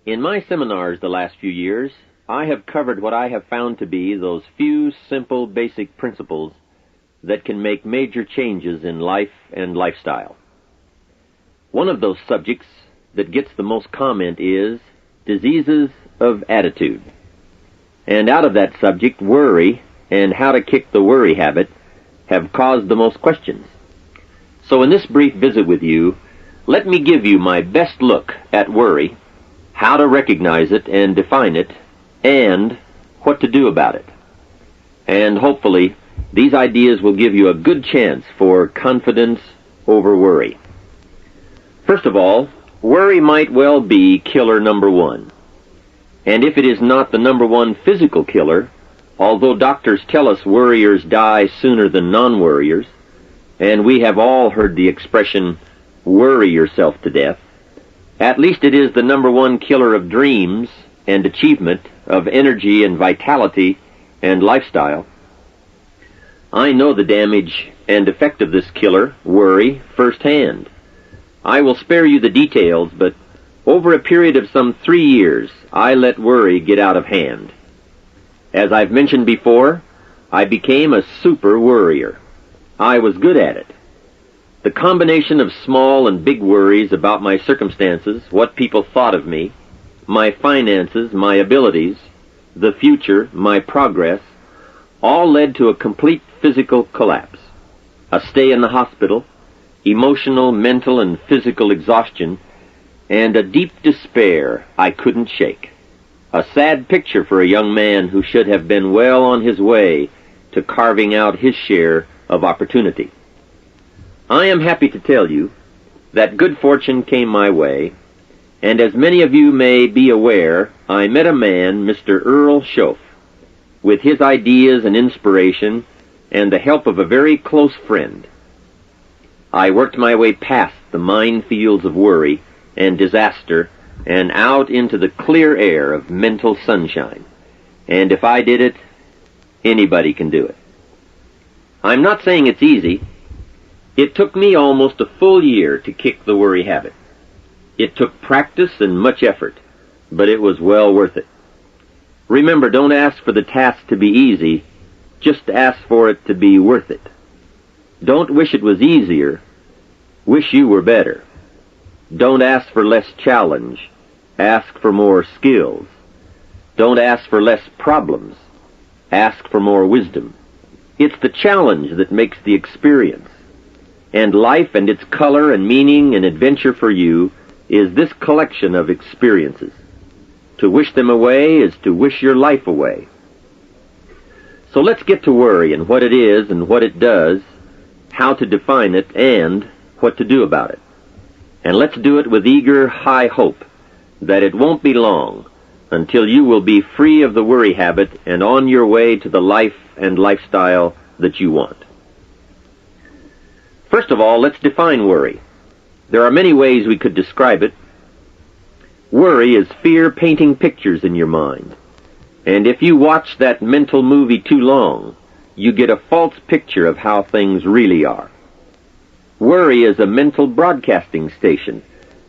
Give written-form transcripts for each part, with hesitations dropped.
In my seminars the last few years, I have covered what I have found to be those few simple basic principles that can make major changes in life and lifestyle. One of those subjects that gets the most comment is diseases of attitude. And out of that subject, worry and how to kick the worry habit have caused the most questions. So in this brief visit with you, let me give you my best look at worry, how to recognize it and define it, and what to do about it. And hopefully, these ideas will give you a good chance for confidence over worry. First of all, worry might well be killer number one. And if it is not the number one physical killer, although doctors tell us worriers die sooner than non-worriers, and we have all heard the expression, worry yourself to death, at least it is the number one killer of dreams and achievement, of energy and vitality and lifestyle. I know the damage and effect of this killer, worry, firsthand. I will spare you the details, but over a period of some 3 years, I let worry get out of hand. As I've mentioned before, I became a super worrier. I was good at it. The combination of small and big worries about my circumstances, what people thought of me, my finances, my abilities, the future, my progress, all led to a complete physical collapse, a stay in the hospital, emotional, mental, and physical exhaustion, and a deep despair I couldn't shake. A sad picture for a young man who should have been well on his way to carving out his share of opportunity. I am happy to tell you that good fortune came my way, and as many of you may be aware, I met a man, Mr. Earl Schoaf, with his ideas and inspiration and the help of a very close friend. I worked my way past the minefields of worry and disaster and out into the clear air of mental sunshine. And if I did it, anybody can do it. I'm not saying it's easy. It took me almost a full year to kick the worry habit. It took practice and much effort, but it was well worth it. Remember, don't ask for the task to be easy, just ask for it to be worth it. Don't wish it was easier, wish you were better. Don't ask for less challenge, ask for more skills. Don't ask for less problems, ask for more wisdom. It's the challenge that makes the experience. And life and its color and meaning and adventure for you is this collection of experiences. To wish them away is to wish your life away. So let's get to worry and what it is and what it does, how to define it, and what to do about it. And let's do it with eager, high hope that it won't be long until you will be free of the worry habit and on your way to the life and lifestyle that you want. First of all, let's define worry. There are many ways we could describe it. Worry is fear painting pictures in your mind. And if you watch that mental movie too long, you get a false picture of how things really are. Worry is a mental broadcasting station,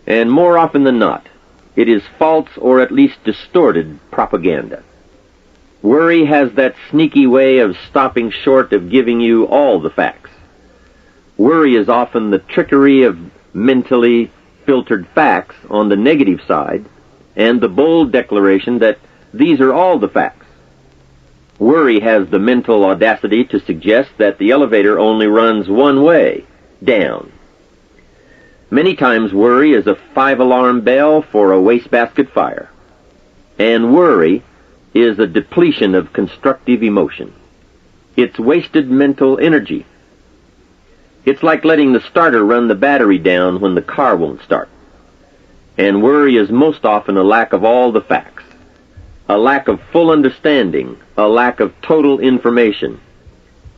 and more often than not, it is false or at least distorted propaganda. Worry has that sneaky way of stopping short of giving you all the facts. Worry is often the trickery of mentally filtered facts on the negative side, and the bold declaration that these are all the facts. Worry has the mental audacity to suggest that the elevator only runs one way, down. Many times worry is a 5-alarm bell for a wastebasket fire. And worry is a depletion of constructive emotion. It's wasted mental energy. It's like letting the starter run the battery down when the car won't start. And worry is most often a lack of all the facts, a lack of full understanding, a lack of total information,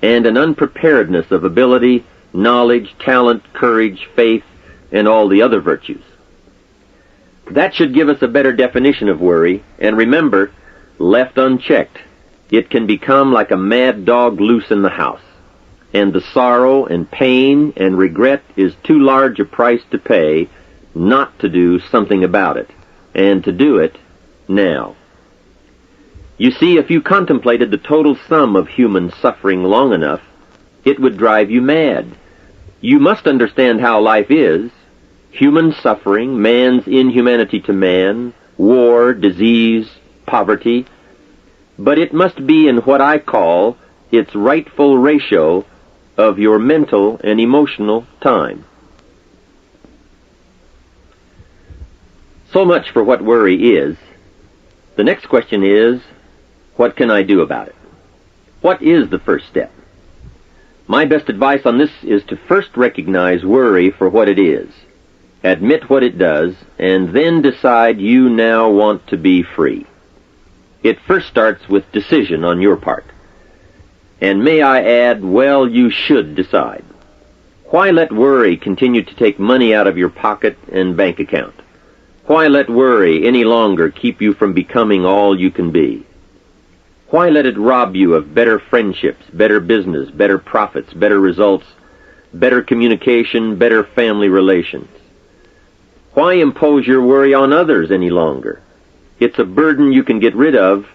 and an unpreparedness of ability, knowledge, talent, courage, faith, and all the other virtues. That should give us a better definition of worry, and remember, left unchecked, it can become like a mad dog loose in the house, and the sorrow and pain and regret is too large a price to pay not to do something about it, and to do it now. You see, if you contemplated the total sum of human suffering long enough, it would drive you mad. You must understand how life is: human suffering, man's inhumanity to man, war, disease, poverty. But it must be in what I call its rightful ratio of your mental and emotional time. So much for what worry is. The next question is, what can I do about it? What is the first step? My best advice on this is to first recognize worry for what it is, admit what it does, and then decide you now want to be free. It first starts with decision on your part. And may I add, well, you should decide. Why let worry continue to take money out of your pocket and bank account? Why let worry any longer keep you from becoming all you can be? Why let it rob you of better friendships, better business, better profits, better results, better communication, better family relations? Why impose your worry on others any longer? It's a burden you can get rid of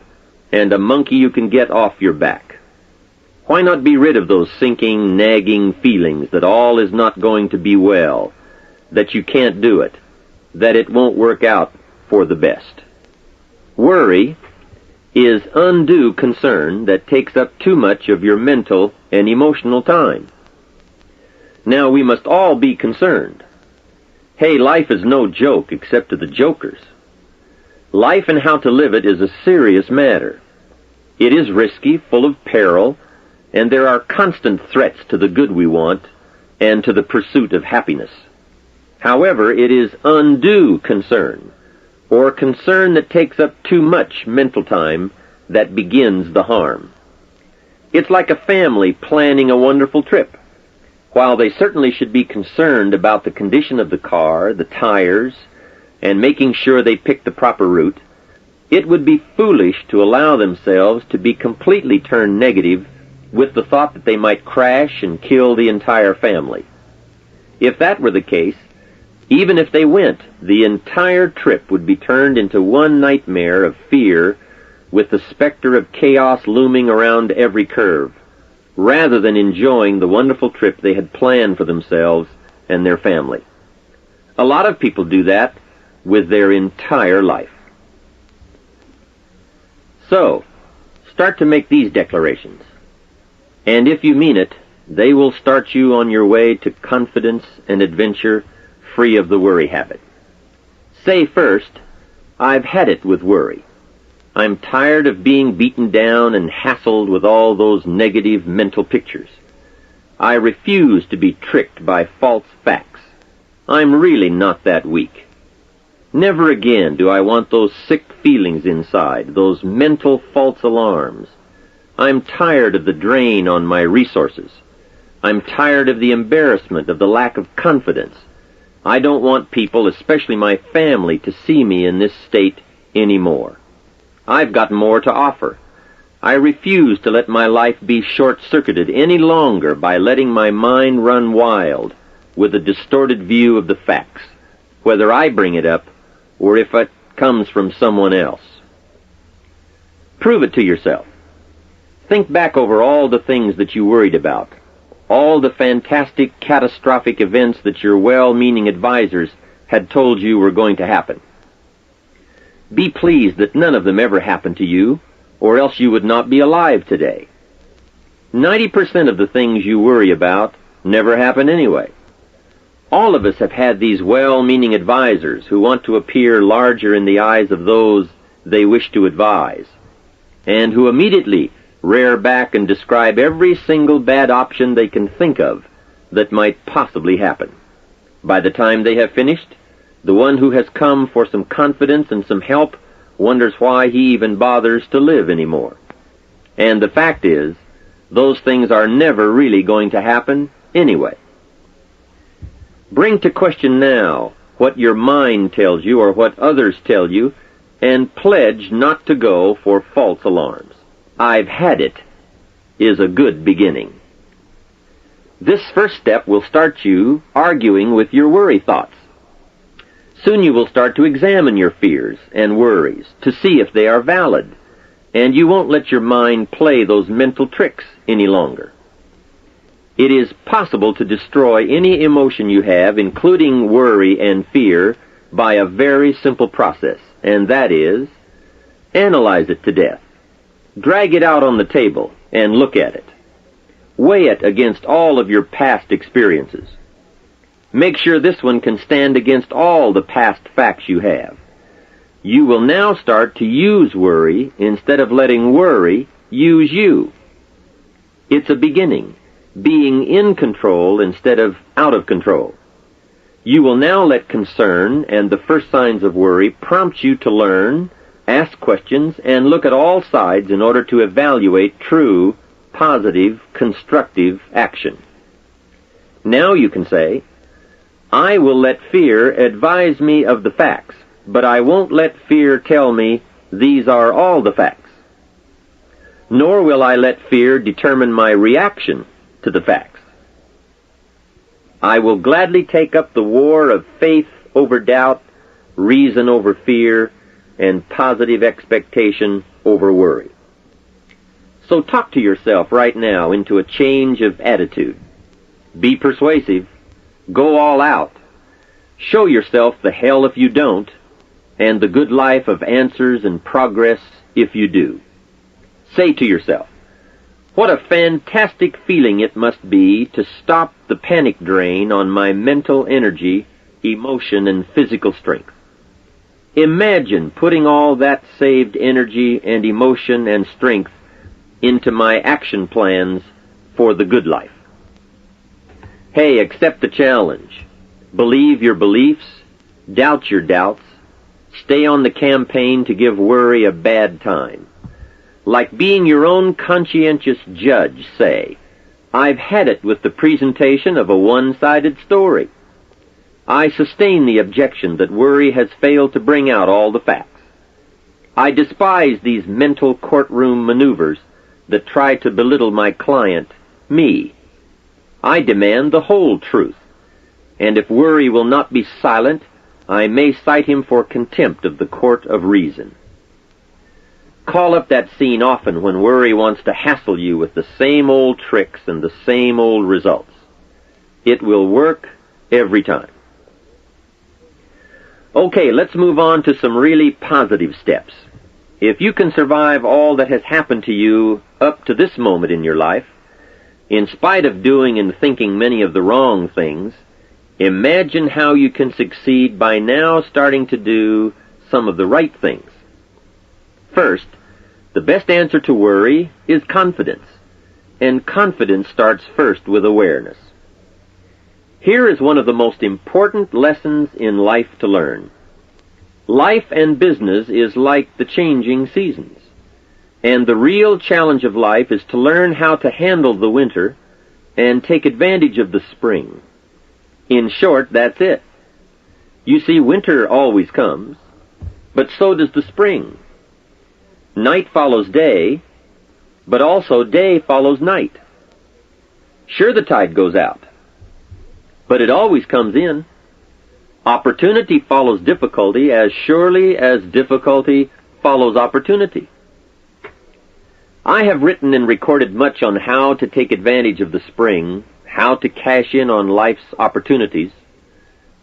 and a monkey you can get off your back. Why not be rid of those sinking, nagging feelings that all is not going to be well, that you can't do it, that it won't work out for the best? Worry is undue concern that takes up too much of your mental and emotional time. Now, we must all be concerned. Hey, life is no joke except to the jokers. Life and how to live it is a serious matter. It is risky, full of peril, and there are constant threats to the good we want and to the pursuit of happiness. However, it is undue concern, or concern that takes up too much mental time, that begins the harm. It's like a family planning a wonderful trip. While they certainly should be concerned about the condition of the car, the tires, and making sure they pick the proper route, it would be foolish to allow themselves to be completely turned negative with the thought that they might crash and kill the entire family. If that were the case, even if they went, the entire trip would be turned into one nightmare of fear, with the specter of chaos looming around every curve, rather than enjoying the wonderful trip they had planned for themselves and their family. A lot of people do that with their entire life. So, start to make these declarations. And if you mean it, they will start you on your way to confidence and adventure, free of the worry habit. Say first, I've had it with worry. I'm tired of being beaten down and hassled with all those negative mental pictures. I refuse to be tricked by false facts. I'm really not that weak. Never again do I want those sick feelings inside, those mental false alarms. I'm tired of the drain on my resources. I'm tired of the embarrassment of the lack of confidence. I don't want people, especially my family, to see me in this state anymore. I've got more to offer. I refuse to let my life be short-circuited any longer by letting my mind run wild with a distorted view of the facts, whether I bring it up or if it comes from someone else. Prove it to yourself. Think back over all the things that you worried about, all the fantastic, catastrophic events that your well-meaning advisors had told you were going to happen. Be pleased that none of them ever happened to you, or else you would not be alive today. 90% of the things you worry about never happen anyway. All of us have had these well-meaning advisors who want to appear larger in the eyes of those they wish to advise, and who immediately rear back and describe every single bad option they can think of that might possibly happen. By the time they have finished, the one who has come for some confidence and some help wonders why he even bothers to live anymore. And the fact is, those things are never really going to happen anyway. Bring to question now what your mind tells you or what others tell you, and pledge not to go for false alarms. I've had it is a good beginning. This first step will start you arguing with your worry thoughts. Soon you will start to examine your fears and worries to see if they are valid, and you won't let your mind play those mental tricks any longer. It is possible to destroy any emotion you have, including worry and fear, by a very simple process, and that is, analyze it to death. Drag it out on the table and look at it. Weigh it against all of your past experiences. Make sure this one can stand against all the past facts you have. You will now start to use worry instead of letting worry use you. It's a beginning, being in control instead of out of control. You will now let concern and the first signs of worry prompt you to learn, ask questions, and look at all sides in order to evaluate true, positive, constructive action. Now you can say, I will let fear advise me of the facts, but I won't let fear tell me these are all the facts. Nor will I let fear determine my reaction to the facts. I will gladly take up the war of faith over doubt, reason over fear, and positive expectation over worry. So talk to yourself right now into a change of attitude. Be persuasive. Go all out. Show yourself the hell if you don't, and the good life of answers and progress if you do. Say to yourself, what a fantastic feeling it must be to stop the panic drain on my mental energy, emotion, and physical strength. Imagine putting all that saved energy and emotion and strength into my action plans for the good life. Hey, accept the challenge. Believe your beliefs, doubt your doubts, stay on the campaign to give worry a bad time. Like being your own conscientious judge, say, I've had it with the presentation of a one-sided story. I sustain the objection that worry has failed to bring out all the facts. I despise these mental courtroom maneuvers that try to belittle my client, me. I demand the whole truth, and if worry will not be silent, I may cite him for contempt of the court of reason. Call up that scene often when worry wants to hassle you with the same old tricks and the same old results. It will work every time. Okay, let's move on to some really positive steps. If you can survive all that has happened to you up to this moment in your life, in spite of doing and thinking many of the wrong things, imagine how you can succeed by now starting to do some of the right things. First, the best answer to worry is confidence, and confidence starts first with awareness. Here is one of the most important lessons in life to learn. Life and business is like the changing seasons, and the real challenge of life is to learn how to handle the winter and take advantage of the spring. In short, that's it. You see, winter always comes, but so does the spring. Night follows day, but also day follows night. Sure, the tide goes out, but it always comes in. Opportunity follows difficulty as surely as difficulty follows opportunity. I have written and recorded much on how to take advantage of the spring, how to cash in on life's opportunities,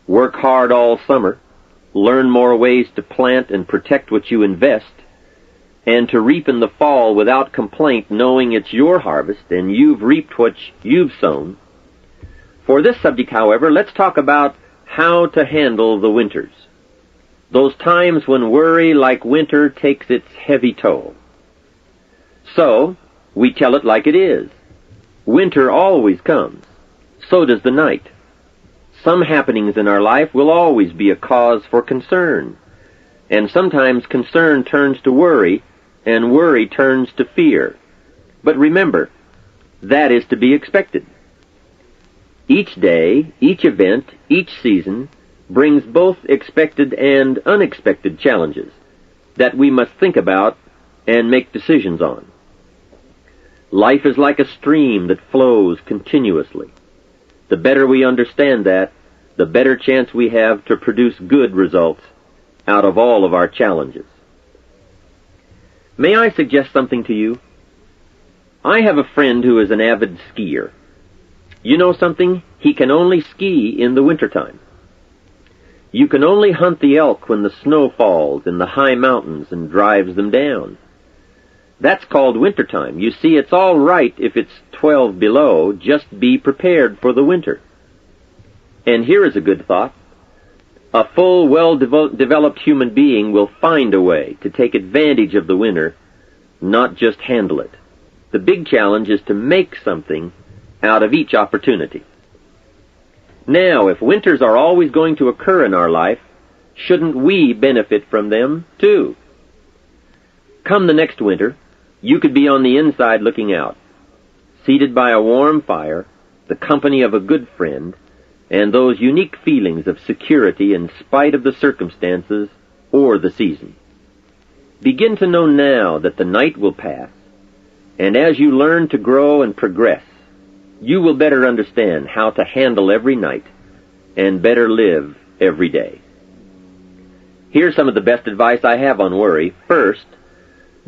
work hard all summer, learn more ways to plant and protect what you invest, and to reap in the fall without complaint, knowing it's your harvest and you've reaped what you've sown. For this subject, however, let's talk about how to handle the winters, those times when worry, like winter, takes its heavy toll. So, we tell it like it is. Winter always comes. So does the night. Some happenings in our life will always be a cause for concern, and sometimes concern turns to worry, and worry turns to fear. But remember, that is to be expected. Each day, each event, each season brings both expected and unexpected challenges that we must think about and make decisions on. Life is like a stream that flows continuously. The better we understand that, the better chance we have to produce good results out of all of our challenges. May I suggest something to you? I have a friend who is an avid skier. You know something? He can only ski in the wintertime. You can only hunt the elk when the snow falls in the high mountains and drives them down. That's called wintertime. You see, it's all right if it's 12 below. Just be prepared for the winter. And here is a good thought. A full, well-developed human being will find a way to take advantage of the winter, not just handle it. The big challenge is to make something out of each opportunity. Now, if winters are always going to occur in our life, shouldn't we benefit from them too? Come the next winter, you could be on the inside looking out, seated by a warm fire, the company of a good friend, and those unique feelings of security in spite of the circumstances or the season. Begin to know now that the night will pass, and as you learn to grow and progress, you will better understand how to handle every night and better live every day. Here's some of the best advice I have on worry. First,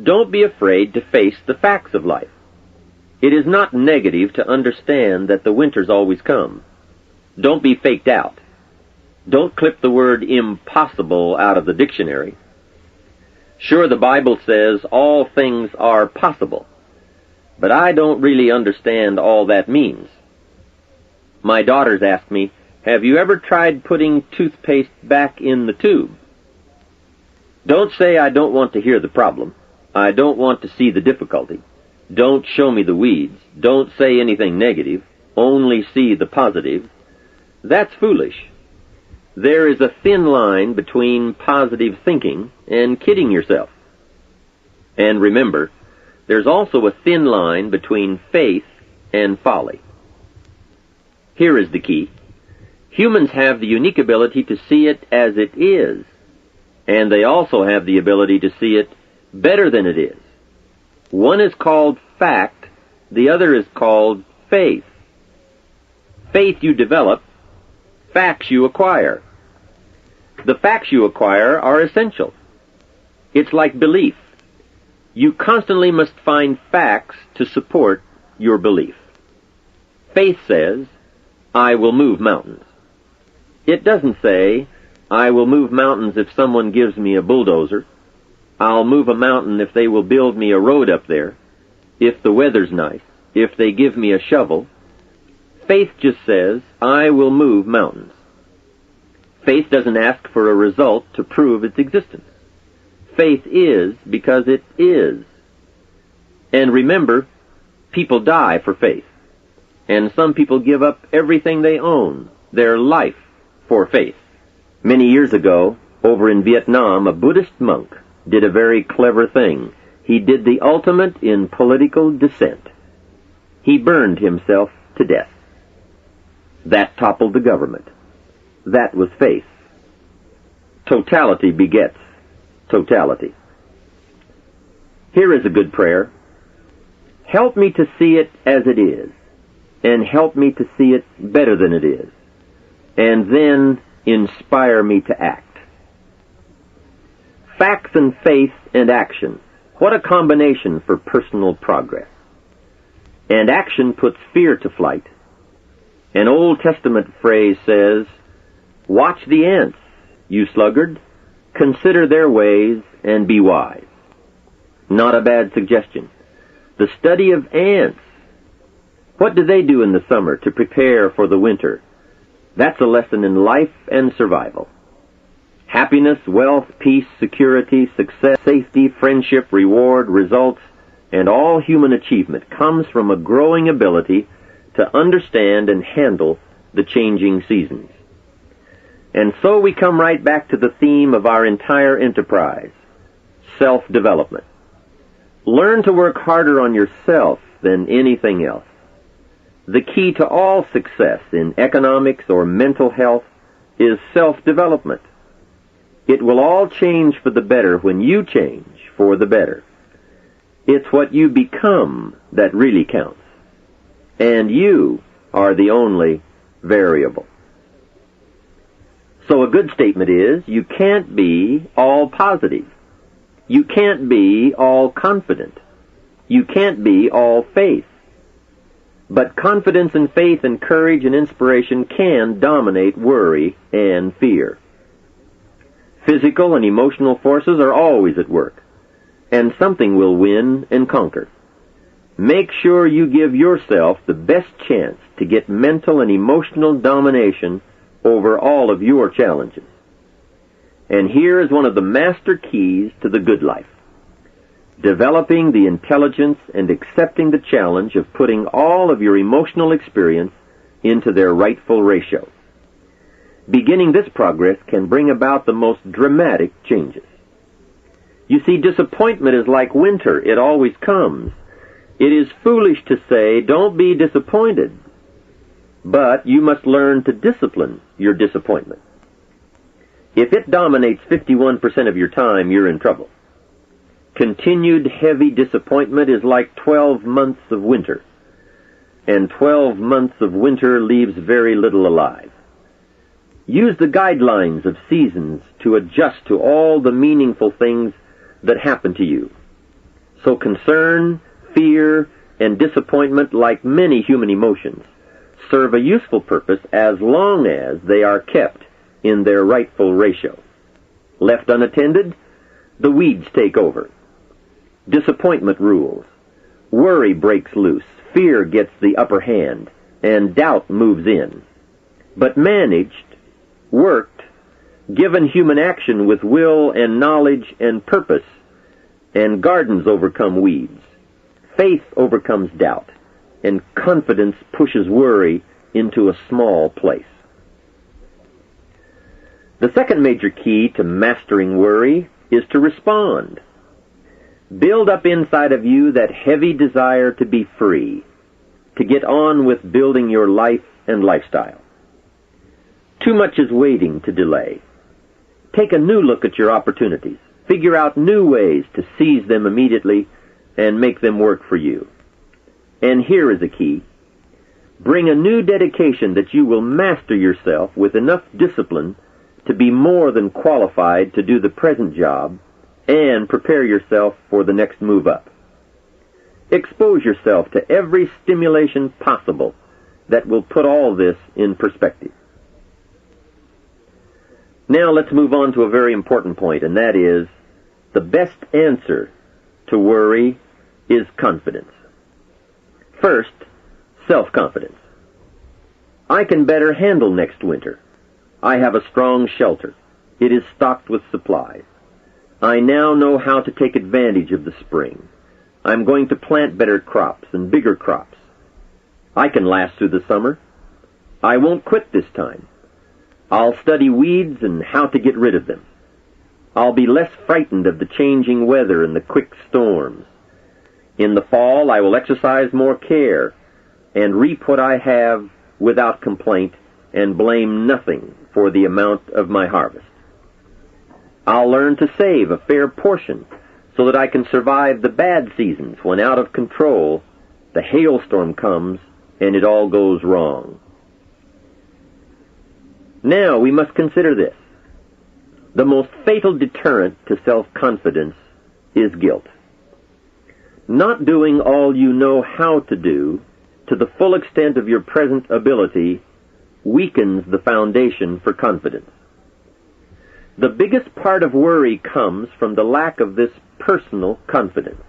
don't be afraid to face the facts of life. It is not negative to understand that the winters always come. Don't be faked out. Don't clip the word impossible out of the dictionary. Sure, the Bible says all things are possible, but I don't really understand all that means. My daughters ask me, have you ever tried putting toothpaste back in the tube? Don't say I don't want to hear the problem. I don't want to see the difficulty. Don't show me the weeds. Don't say anything negative. Only see the positive. That's foolish. There is a thin line between positive thinking and kidding yourself. And remember, there's also a thin line between faith and folly. Here is the key. Humans have the unique ability to see it as it is, and they also have the ability to see it better than it is. One is called fact, the other is called faith. Faith you develop, facts you acquire. The facts you acquire are essential. It's like belief. You constantly must find facts to support your belief. Faith says, I will move mountains. It doesn't say, I will move mountains if someone gives me a bulldozer. I'll move a mountain if they will build me a road up there, if the weather's nice, if they give me a shovel. Faith just says, I will move mountains. Faith doesn't ask for a result to prove its existence. Faith is because it is. And remember, people die for faith. And some people give up everything they own, their life, for faith. Many years ago, over in Vietnam, a Buddhist monk did a very clever thing. He did the ultimate in political dissent. He burned himself to death. That toppled the government. That was faith. Totality begets totality. Here is a good prayer. Help me to see it as it is, and help me to see it better than it is, and then inspire me to act. Facts and faith and action. What a combination for personal progress. And action puts fear to flight. An Old Testament phrase says, watch the ants, you sluggard. Consider their ways and be wise. Not a bad suggestion. The study of ants. What do they do in the summer to prepare for the winter? That's a lesson in life and survival. Happiness, wealth, peace, security, success, safety, friendship, reward, results, and all human achievement comes from a growing ability to understand and handle the changing seasons. And so we come right back to the theme of our entire enterprise, self-development. Learn to work harder on yourself than anything else. The key to all success in economics or mental health is self-development. It will all change for the better when you change for the better. It's what you become that really counts. And you are the only variable. So a good statement is, you can't be all positive. You can't be all confident. You can't be all faith. But confidence and faith and courage and inspiration can dominate worry and fear. Physical and emotional forces are always at work, and something will win and conquer. Make sure you give yourself the best chance to get mental and emotional domination over all of your challenges. And here is one of the master keys to the good life: developing the intelligence and accepting the challenge of putting all of your emotional experience into their rightful ratio. Beginning this progress can bring about the most dramatic changes. You see, disappointment is like winter. It always comes. It is foolish to say, don't be disappointed. But you must learn to discipline your disappointment. If it dominates 51% of your time, you're in trouble. Continued heavy disappointment is like 12 months of winter, and 12 months of winter leaves very little alive. Use the guidelines of seasons to adjust to all the meaningful things that happen to you. So concern, fear, and disappointment, like many human emotions, serve a useful purpose as long as they are kept in their rightful ratio. Left unattended, the weeds take over. Disappointment rules. Worry breaks loose. Fear gets the upper hand, and doubt moves in. But managed, worked, given human action with will and knowledge and purpose, and gardens overcome weeds. Faith overcomes doubt, and confidence pushes worry into a small place. The second major key to mastering worry is to respond. Build up inside of you that heavy desire to be free, to get on with building your life and lifestyle. Too much is waiting to delay. Take a new look at your opportunities. Figure out new ways to seize them immediately and make them work for you. And here is a key. Bring a new dedication that you will master yourself with enough discipline to be more than qualified to do the present job and prepare yourself for the next move up. Expose yourself to every stimulation possible that will put all this in perspective. Now let's move on to a very important point, and that is, the best answer to worry is confidence. First, self-confidence. I can better handle next winter. I have a strong shelter. It is stocked with supplies. I now know how to take advantage of the spring. I'm going to plant better crops and bigger crops. I can last through the summer. I won't quit this time. I'll study weeds and how to get rid of them. I'll be less frightened of the changing weather and the quick storms. In the fall, I will exercise more care and reap what I have without complaint and blame nothing for the amount of my harvest. I'll learn to save a fair portion so that I can survive the bad seasons when out of control the hailstorm comes and it all goes wrong. Now we must consider this. The most fatal deterrent to self-confidence is guilt. Not doing all you know how to do to the full extent of your present ability weakens the foundation for confidence. The biggest part of worry comes from the lack of this personal confidence.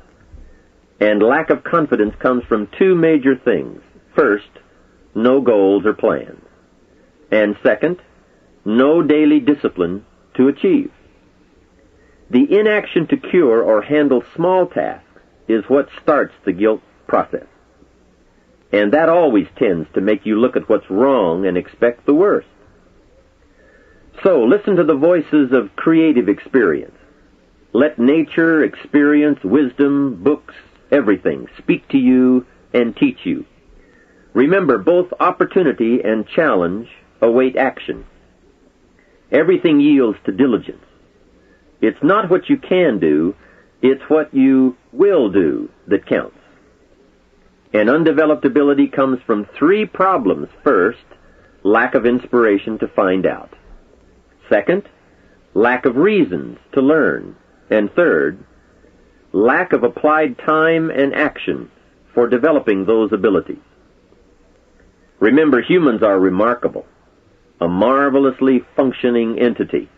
And lack of confidence comes from two major things. First, no goals or plans. And second, no daily discipline to achieve. The inaction to cure or handle small tasks is what starts the guilt process. And that always tends to make you look at what's wrong and expect the worst. So listen to the voices of creative experience. Let nature, experience, wisdom, books, everything speak to you and teach you. Remember, both opportunity and challenge await action. Everything yields to diligence. It's not what you can do, it's what you will do that counts. An undeveloped ability comes from three problems. First, lack of inspiration to find out. Second, lack of reasons to learn. And third, lack of applied time and action for developing those abilities. Remember, humans are remarkable, a marvelously functioning entity.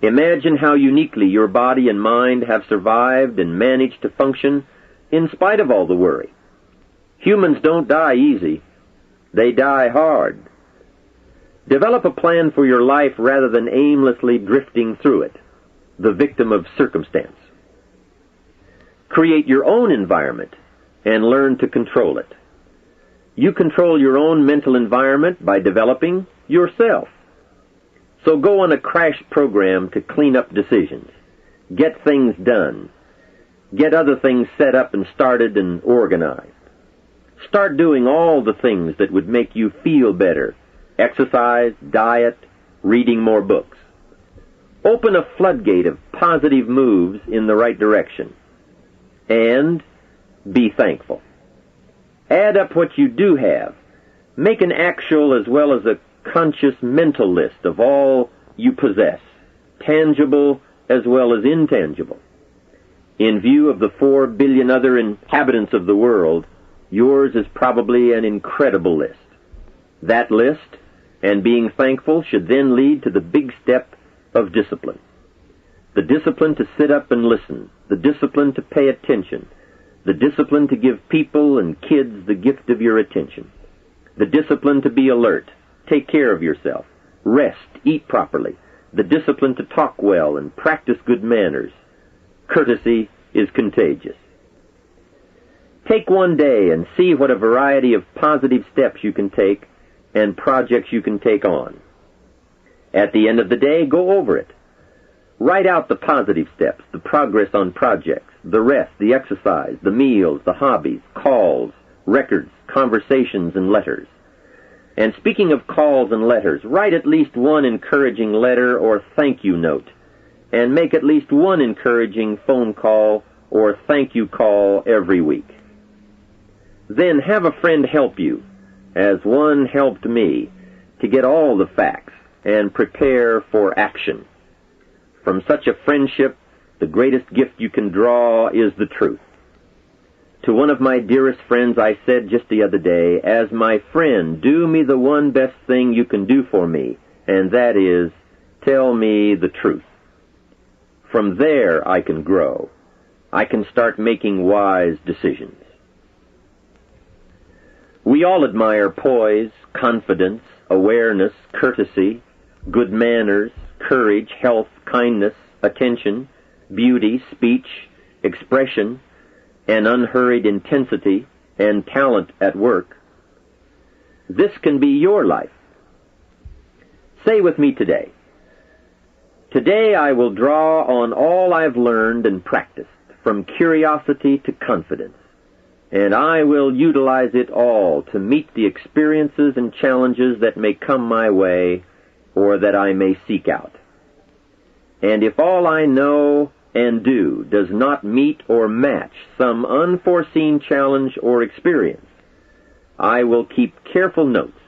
Imagine how uniquely your body and mind have survived and managed to function in spite of all the worry. Humans don't die easy. They die hard. Develop a plan for your life rather than aimlessly drifting through it, the victim of circumstance. Create your own environment and learn to control it. You control your own mental environment by developing yourself. So go on a crash program to clean up decisions, get things done, get other things set up and started and organized. Start doing all the things that would make you feel better: exercise, diet, reading more books. Open a floodgate of positive moves in the right direction. And be thankful. Add up what you do have. Make an actual as well as a conscious mental list of all you possess, tangible as well as intangible. In view of the 4 billion other inhabitants of the world, yours is probably an incredible list. That list, and being thankful, should then lead to the big step of discipline. The discipline to sit up and listen, the discipline to pay attention, the discipline to give people and kids the gift of your attention, the discipline to be alert, take care of yourself, rest, eat properly, the discipline to talk well and practice good manners. Courtesy is contagious. Take one day and see what a variety of positive steps you can take and projects you can take on. At the end of the day, go over it. Write out the positive steps, the progress on projects, the rest, the exercise, the meals, the hobbies, calls, records, conversations, and letters. And speaking of calls and letters, write at least one encouraging letter or thank you note, and make at least one encouraging phone call or thank you call every week. Then have a friend help you, as one helped me, to get all the facts and prepare for action. From such a friendship, the greatest gift you can draw is the truth. To one of my dearest friends I said just the other day, as my friend, do me the one best thing you can do for me, and that is, tell me the truth. From there I can grow. I can start making wise decisions. We all admire poise, confidence, awareness, courtesy, good manners, courage, health, kindness, attention, beauty, speech, expression, and unhurried intensity, and talent at work. This can be your life. Say with me today, today I will draw on all I've learned and practiced, from curiosity to confidence, and I will utilize it all to meet the experiences and challenges that may come my way or that I may seek out. And if all I know and do does not meet or match some unforeseen challenge or experience, I will keep careful notes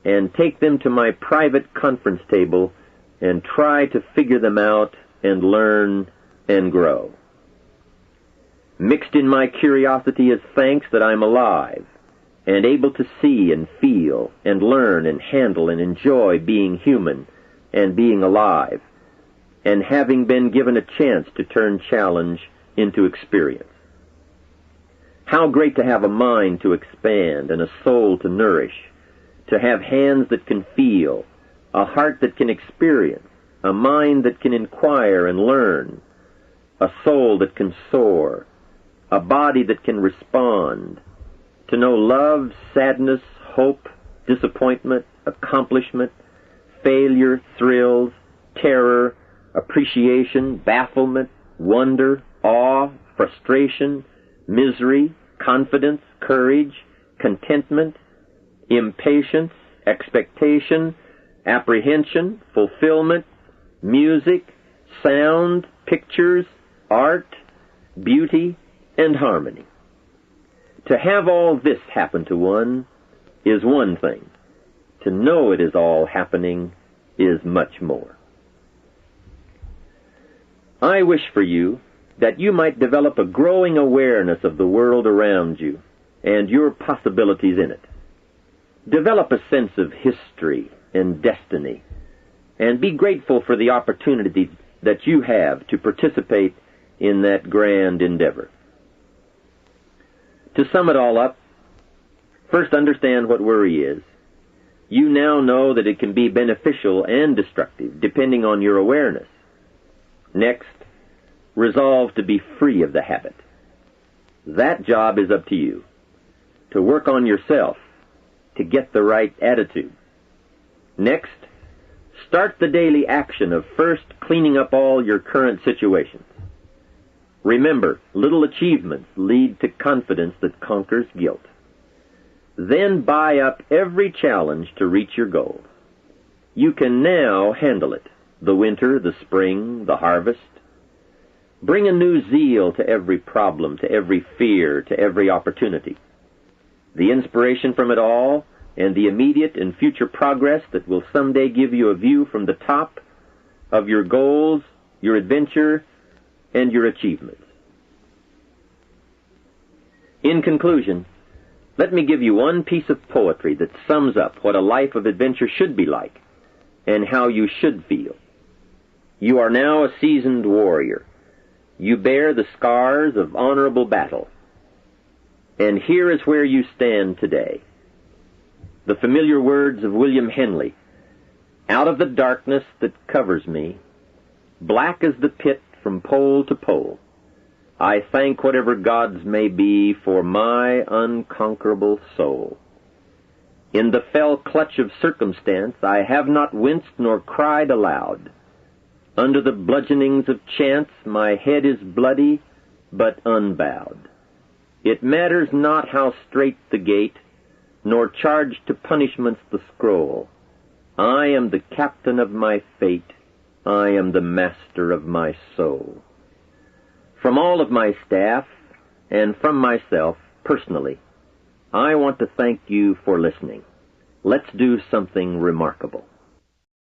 and take them to my private conference table and try to figure them out and learn and grow. Mixed in my curiosity is thanks that I'm alive and able to see and feel and learn and handle and enjoy being human and being alive, and having been given a chance to turn challenge into experience. How great to have a mind to expand and a soul to nourish, to have hands that can feel, a heart that can experience, a mind that can inquire and learn, a soul that can soar, a body that can respond, to know love, sadness, hope, disappointment, accomplishment, failure, thrills, terror, appreciation, bafflement, wonder, awe, frustration, misery, confidence, courage, contentment, impatience, expectation, apprehension, fulfillment, music, sound, pictures, art, beauty, and harmony. To have all this happen to one is one thing. To know it is all happening is much more. I wish for you that you might develop a growing awareness of the world around you and your possibilities in it. Develop a sense of history and destiny, and be grateful for the opportunity that you have to participate in that grand endeavor. To sum it all up, first understand what worry is. You now know that it can be beneficial and destructive, depending on your awareness. Next, resolve to be free of the habit. That job is up to you, to work on yourself, to get the right attitude. Next, start the daily action of first cleaning up all your current situations. Remember, little achievements lead to confidence that conquers guilt. Then buy up every challenge to reach your goals. You can now handle it, the winter, the spring, the harvest. Bring a new zeal to every problem, to every fear, to every opportunity. The inspiration from it all, and the immediate and future progress that will someday give you a view from the top of your goals, your adventure, and your achievements. In conclusion, let me give you one piece of poetry that sums up what a life of adventure should be like, and how you should feel. You are now a seasoned warrior. You bear the scars of honorable battle. And here is where you stand today. The familiar words of William Henley, "Out of the darkness that covers me, black as the pit from pole to pole, I thank whatever gods may be for my unconquerable soul. In the fell clutch of circumstance I have not winced nor cried aloud. Under the bludgeonings of chance my head is bloody, but unbowed. It matters not how strait the gate, nor charged to punishments the scroll. I am the captain of my fate, I am the master of my soul." From all of my staff, and from myself, personally, I want to thank you for listening. Let's do something remarkable.